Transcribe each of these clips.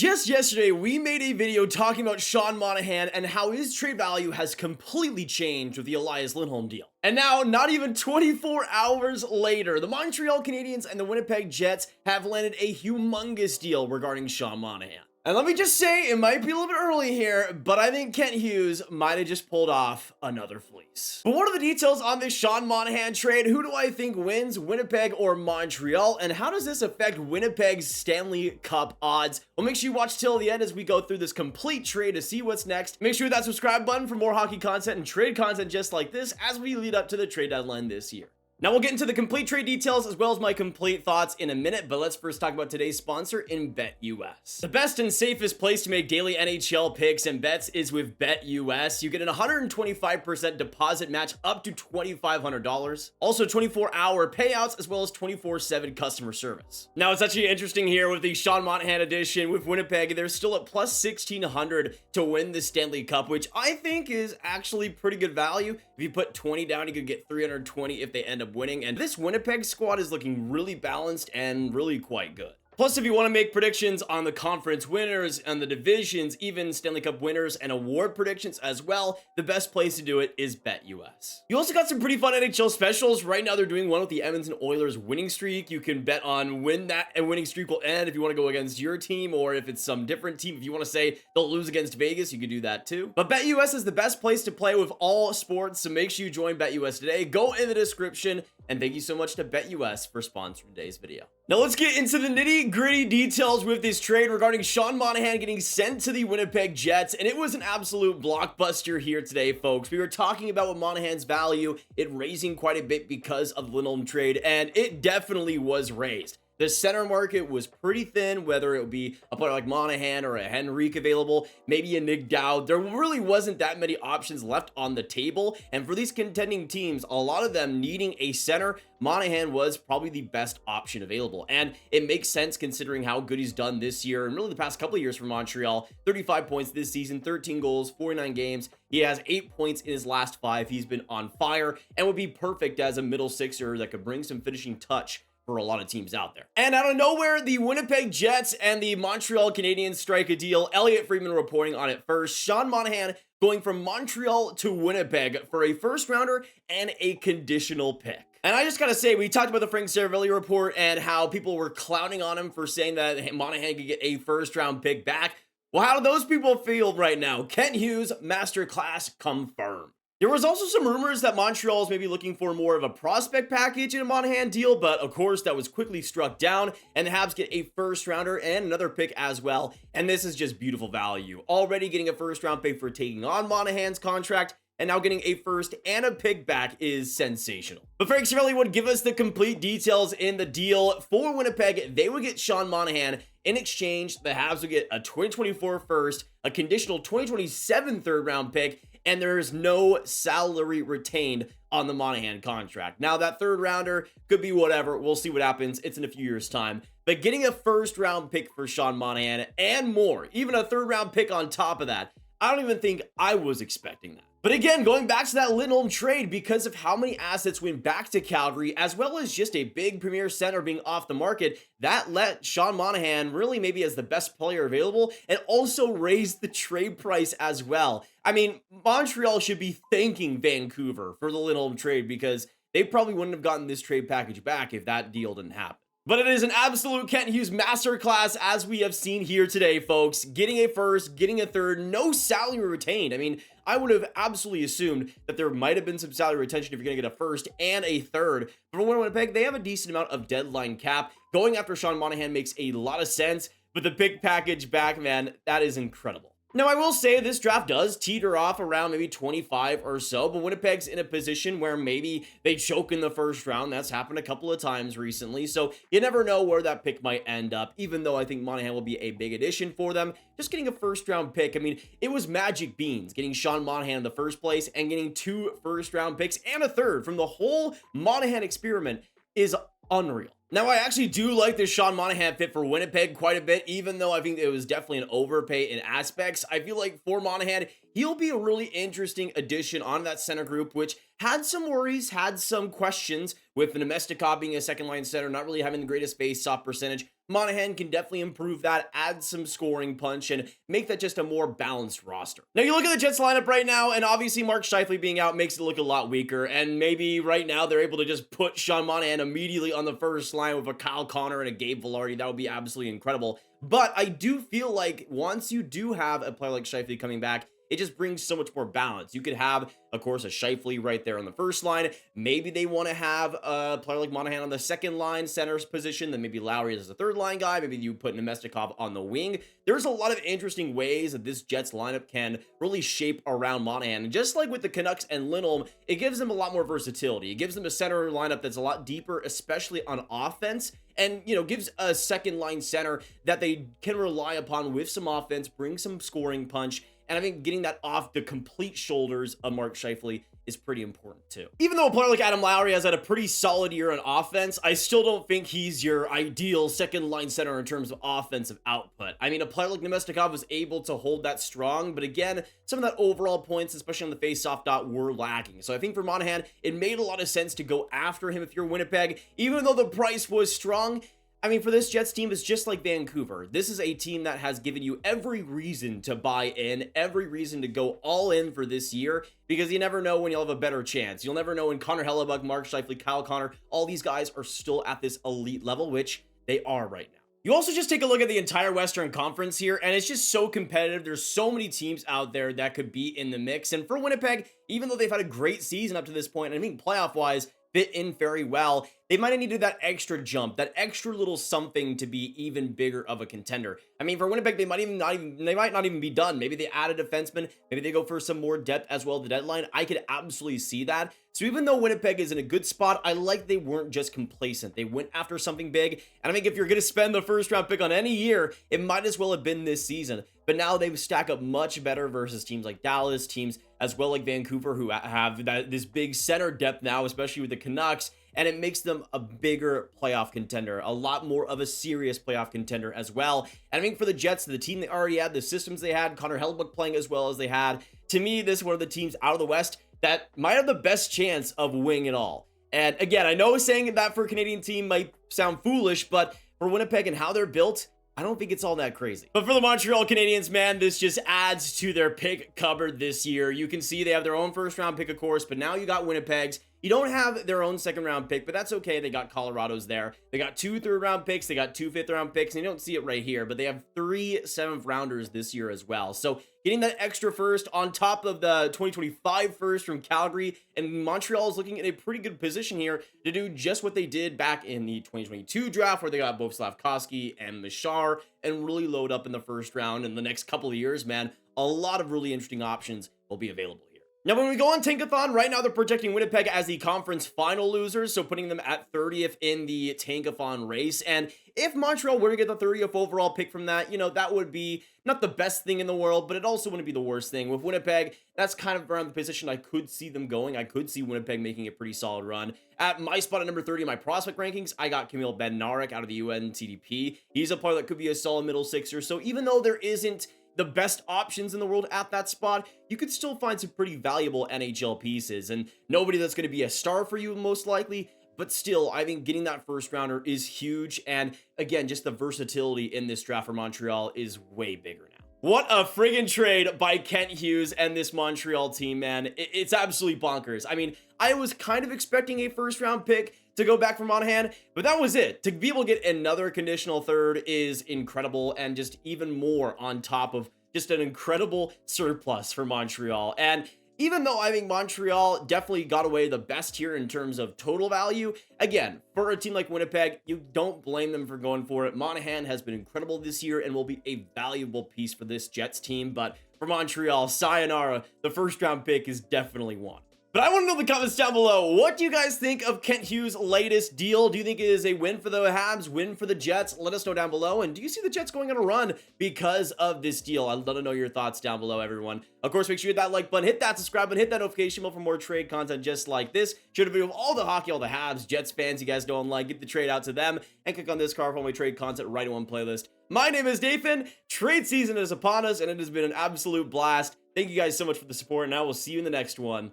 Just yesterday, we made a video talking about Sean Monahan and how his trade value has completely changed with the Elias Lindholm deal. And now, not even 24 hours later, the Montreal Canadiens and the Winnipeg Jets have landed a humongous deal regarding Sean Monahan. And let me just say, it might be a little bit early here, but I think Kent Hughes might have just pulled off another fleece. But what are the details on this Sean Monahan trade? Who do I think wins, Winnipeg or Montreal? And how does this affect Winnipeg's Stanley Cup odds? Well, make sure you watch till the end as we go through this complete trade to see what's next. Make sure that subscribe button for more hockey content and trade content just like this as we lead up to the trade deadline this year. Now we'll get into the complete trade details as well as my complete thoughts in a minute, but let's first talk about today's sponsor in BetUS. The best and safest place to make daily NHL picks and bets is with BetUS. You get an 125% deposit match up to $2,500. Also 24-hour payouts as well as 24/7 customer service. Now it's actually interesting here with the Sean Monahan edition with Winnipeg. They're still at plus 1,600 to win the Stanley Cup, which I think is actually pretty good value. If you put 20 down, you could get 320 if they end up winning, and this Winnipeg squad is looking really balanced and really quite good. Plus, if you want to make predictions on the conference winners and the divisions, even Stanley Cup winners and award predictions as well, the best place to do it is BetUS. You also got some pretty fun NHL specials. Right now, they're doing one with the Edmonton Oilers winning streak. You can bet on when that winning streak will end if you want to go against your team, or if it's some different team. If you want to say they'll lose against Vegas, you can do that too. But BetUS is the best place to play with all sports, so make sure you join BetUS today. Go in the description, and thank you so much to BetUS for sponsoring today's video. Now let's get into the nitty-gritty details with this trade regarding Sean Monahan getting sent to the Winnipeg Jets, and it was an absolute blockbuster here today, folks. We were talking about with Monahan's value, it raising quite a bit because of the Lindholm trade, and it definitely was raised. The center market was pretty thin, whether it would be a player like Monahan or a Henrique available, maybe a Nick Dowd. There really wasn't that many options left on the table. And for these contending teams, a lot of them needing a center, Monahan was probably the best option available. And it makes sense considering how good he's done this year and really the past couple of years for Montreal. 35 points this season, 13 goals, 49 games. He has 8 points in his last 5. He's been on fire and would be perfect as a middle sixer that could bring some finishing touch for a lot of teams out there. And out of nowhere, the Winnipeg Jets and the Montreal Canadiens strike a deal. Elliot Friedman reporting on it first. Sean Monahan going from Montreal to Winnipeg for a first rounder and a conditional pick. And I just gotta say, we talked about the Frank Seravalli report and how people were clowning on him for saying that Monahan could get a first round pick back. Well, how do those people feel right now? Kent Hughes, masterclass confirmed. There was also some rumors that Montreal is maybe looking for more of a prospect package in a Monahan deal, but of course that was quickly struck down, and the Habs get a first rounder and another pick as well, and this is just beautiful value. Already getting a first round pick for taking on Monahan's contract, and now getting a first and a pick back is sensational. But Frank Seravalli would give us the complete details in the deal. For Winnipeg, they would get Sean Monahan. In exchange, the Habs would get a 2024 first, a conditional 2027 third round pick, and there's no salary retained on the Monahan contract. Now, that third rounder could be whatever. We'll see what happens. It's in a few years' time. But getting a first round pick for Sean Monahan and more, even a third round pick on top of that, I don't even think I was expecting that. But again, going back to that Lindholm trade, because of how many assets went back to Calgary, as well as just a big premier center being off the market, that let Sean Monahan really maybe as the best player available and also raised the trade price as well. I mean, Montreal should be thanking Vancouver for the Lindholm trade because they probably wouldn't have gotten this trade package back if that deal didn't happen. But it is an absolute Kent Hughes masterclass as we have seen here today, folks. Getting a first, getting a third, no salary retained. I mean, I would have absolutely assumed that there might have been some salary retention if you're going to get a first and a third. But for Winnipeg, they have a decent amount of deadline cap. Going after Sean Monahan makes a lot of sense, but the pick package back, man, that is incredible. Now, I will say this draft does teeter off around maybe 25 or so, but Winnipeg's in a position where maybe they choke in the first round. That's happened a couple of times recently, so you never know where that pick might end up, even though I think Monahan will be a big addition for them. Just getting a first round pick, I mean, it was magic beans getting Sean Monahan in the first place and getting 2 first round picks and a third from the whole Monahan experiment is unreal. Now, I actually do like this Sean Monahan fit for Winnipeg quite a bit, even though I think it was definitely an overpay in aspects. I feel like for Monahan, he'll be a really interesting addition on that center group, which had some worries, had some questions with Nemestikov being a second line center, not really having the greatest face-off percentage. Monahan can definitely improve that, add some scoring punch, and make that just a more balanced roster. Now, you look at the Jets lineup right now, and obviously Mark Scheifele being out makes it look a lot weaker, and maybe right now they're able to just put Sean Monahan immediately on the first line with a Kyle Connor and a Gabe Vilardi. That would be absolutely incredible. But I do feel like once you do have a player like Scheifele coming back, it just brings so much more balance. You could have, of course, a Scheifele right there on the first line. Maybe they want to have a player like Monahan on the second line center's position, then maybe Lowry as the third line guy. Maybe you put Nemestikov on the wing. There's a lot of interesting ways that this Jets lineup can really shape around Monahan. And just like with the Canucks and Lindholm, it gives them a lot more versatility. It gives them a center lineup that's a lot deeper, especially on offense. And, you know, gives a second line center that they can rely upon with some offense, bring some scoring punch. And I think getting that off the complete shoulders of Mark Scheifele is pretty important too. Even though a player like Adam Lowry has had a pretty solid year on offense, I still don't think he's your ideal second line center in terms of offensive output. I mean, a player like Nemestikov was able to hold that strong, but again, some of that overall points, especially on the face-off dot, were lacking. So I think for Monahan, it made a lot of sense to go after him if you're Winnipeg, even though the price was strong. I mean, for this Jets team, it's just like Vancouver. This is a team that has given you every reason to buy in, every reason to go all in for this year, because you never know when you'll have a better chance. You'll never know when Connor Hellebuck, Mark Scheifele, Kyle Connor, all these guys are still at this elite level, which they are right now. You also just take a look at the entire Western Conference here, and it's just so competitive. There's so many teams out there that could be in the mix. And for Winnipeg, even though they've had a great season up to this point, I mean, playoff-wise, fit in very well, they might have needed that extra jump, that extra little something to be even bigger of a contender. I mean, for Winnipeg, they might not even be done. Maybe they add a defenseman, maybe they go for some more depth as well at the deadline. I could absolutely see that. So even though Winnipeg is in a good spot, I like they weren't just complacent. They went after something big. And I think if you're going to spend the first round pick on any year, it might as well have been this season. But now they stack up much better versus teams like Dallas, teams as well like Vancouver, who have this big center depth now, especially with the Canucks. And it makes them a bigger playoff contender, a lot more of a serious playoff contender as well. And I think for the Jets, the team they already had, the systems they had, Connor Hellebuck playing as well as they had, to me, this is one of the teams out of the West that might have the best chance of winning it all. And again, I know saying that for a Canadian team might sound foolish, but for Winnipeg and how they're built, I don't think it's all that crazy. But for the Montreal Canadiens, man, this just adds to their pick cupboard this year. You can see they have their own first round pick, of course, but now you got Winnipeg's. You don't have their own second round pick, but that's okay. They got Colorado's there. They got 2 third round picks. They got 2 fifth round picks. And you don't see it right here, but they have 3 seventh rounders this year as well. So getting that extra first on top of the 2025 first from Calgary, and Montreal is looking at a pretty good position here to do just what they did back in the 2022 draft, where they got both Slafkovsky and Mishar and really load up in the first round. In the next couple of years, man, a lot of really interesting options will be available here. Now, when we go on Tankathon, right now they're projecting Winnipeg as the conference final losers, so putting them at 30th in the Tankathon race. And if Montreal were to get the 30th overall pick from that, you know, that would be not the best thing in the world, but it also wouldn't be the worst thing. With Winnipeg, that's kind of around the position I could see them going. I could see Winnipeg making a pretty solid run. At my spot at number 30 in my prospect rankings, I got Kamil Bednarik out of the UNCDP. He's a player that could be a solid middle sixer, so even though there isn't the best options in the world at that spot, you could still find some pretty valuable NHL pieces, and nobody that's going to be a star for you most likely, but still, I think getting that first rounder is huge, and again, just the versatility in this draft for Montreal is way bigger now. What a friggin' trade by Kent Hughes and this Montreal team, man. It's absolutely bonkers. I mean, I was kind of expecting a first round pick to go back for Monahan, but that was it. To be able to get another conditional third is incredible, and just even more on top of just an incredible surplus for Montreal. And even though I think Montreal definitely got away the best here in terms of total value, again, for a team like Winnipeg, you don't blame them for going for it. Monahan has been incredible this year and will be a valuable piece for this Jets team, but for Montreal, sayonara, the first round pick is definitely one. But I want to know in the comments down below, what do you guys think of Kent Hughes' latest deal? Do you think it is a win for the Habs, win for the Jets? Let us know down below. And do you see the Jets going on a run because of this deal? I'd love to know your thoughts down below, everyone. Of course, make sure you hit that like button, hit that subscribe button, hit that notification bell for more trade content just like this. Share the video of all the hockey, all the Habs, Jets fans you guys don't like. Get the trade out to them, and click on this card for all my trade content right in one playlist. My name is Dathan. Trade season is upon us, and it has been an absolute blast. Thank you guys so much for the support, and I will see you in the next one.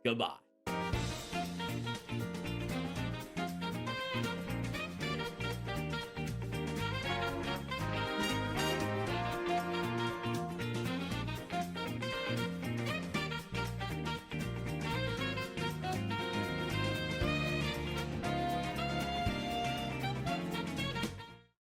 Goodbye.